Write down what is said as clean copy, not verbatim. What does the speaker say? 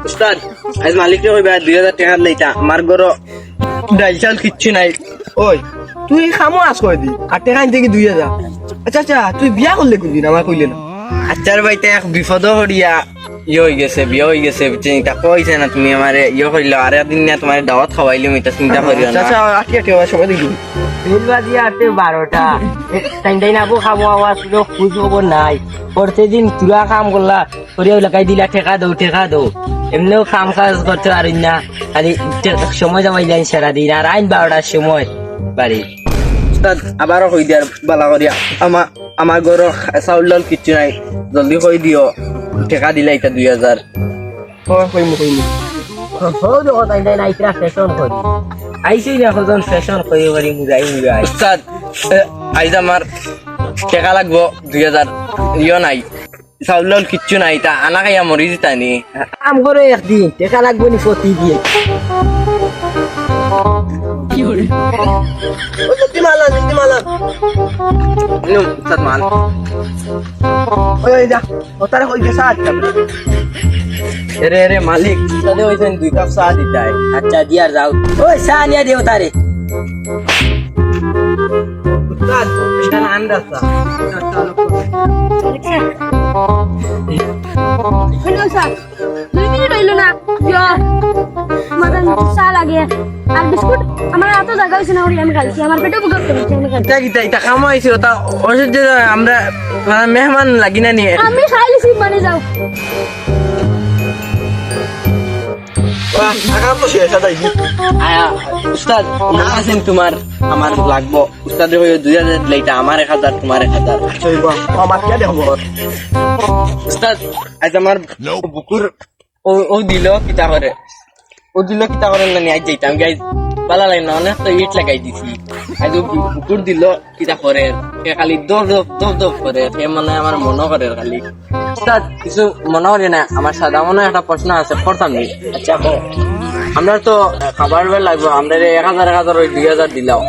উস্তাদ আজ মালিকরে কইবা 2000 টাকা লইতা আমার ঘর ডাল চাল কিচ্ছু নাই। ওই তুই খামো আস কই দি আর টাকা আনতে কি 2000? আচ্ছা আচ্ছা তুই বিয়া করলে কোনদিন আমার কইলে না? আচ্ছার বাইতে এক বিপদ হরিয়া হয়ে গেছে, বিয়ে হয়ে গেছে, চিন্তা কইছে না তুমি আমারে করিল আর একদিন না তোমার দাওয়াত খাওয়াইলাম, এটা চিন্তা করিও না। আচ্ছা আটি আটি সময় দেখি বাজি আটে 12টা তাই না বো খামো আওয়াজ খুঁজ খবর নাই। প্রতিদিন তুলা কাম করলা করিয়া লাগাই দিলা ঠেকা দো এমনিও কাম কাজ করতে পারিন না, খালি সময় জমাইলেন সারাদিন আর আইন 12টার সময় বাড়ি। উস্তাদ আবারও কই দিয়ার বালা করিয়া আমার ঘর চাউল ডাল কিচ্ছু নাই, জলদি কই দিও টাকা দিলা এটা 2000। কইমু হো দেখো তাই না ইতরা ফ্যাশন করি আইসি না হজন ফ্যাশন করি বাড়ি মুজাই উস্তাদ আইজ আমার টাকা লাগবো 2000, নাই চাউল ডাল কিচ্ছু নাই, তা আনা খাইয়া মরি যেতানি। কাম করে একদিন টেকা লাগবে নি প্রতিদিন। জলদি মালা উস্তাদ মাল ওই যা ও তারা কই গেছে আচ্ছা রে মালিক উস্তাদে হইছেন 2 কাপ চা দিতাই। আচ্ছা দিয়ার যাও ওই চা নিয়ে দেও তারে। উস্তাদ এটা আন্দাজ চা। হ্যালো স্যার 2 মিনিট হইল না আমার চা লাগে আর বিস্কুট আমার এত জায়গা হয়েছে না ওই আমি খাইছি আমার পেটে বুক করতে আমি খাইছি এটা কামাইছি ওটা ওষুধ যে আমরা মানে মেহমান লাগি না নিয়ে আমি খাইছি মানে যাও আগাম তো শেষ আদাই উস্তাদ না আছেন তোমার আমার লাগবো উস্তাদের হয়ে 2000 লইটা আমার 1000 তোমার 1000। চইবা আমার কি দেখব উস্তাদ আজ আমার বুকুর ও দিল কিতা করে না নিয়ে আজ যাইতাম গাইজ পালা লাইন না অনেক তো ইট লাগাই দিছি আজ বুকুর দিল কিতা করে সে খালি দপ করে সে মানে আমার মনে করে খালি। উস্তাদ কিছু মনে করি না, আমার সাদা মনে একটা প্রশ্ন আছে করতাম নি। আচ্ছা হো আমরা তো খাবার বেলা লাগবো, আমরা 1000 ওই 2000 দিলাম।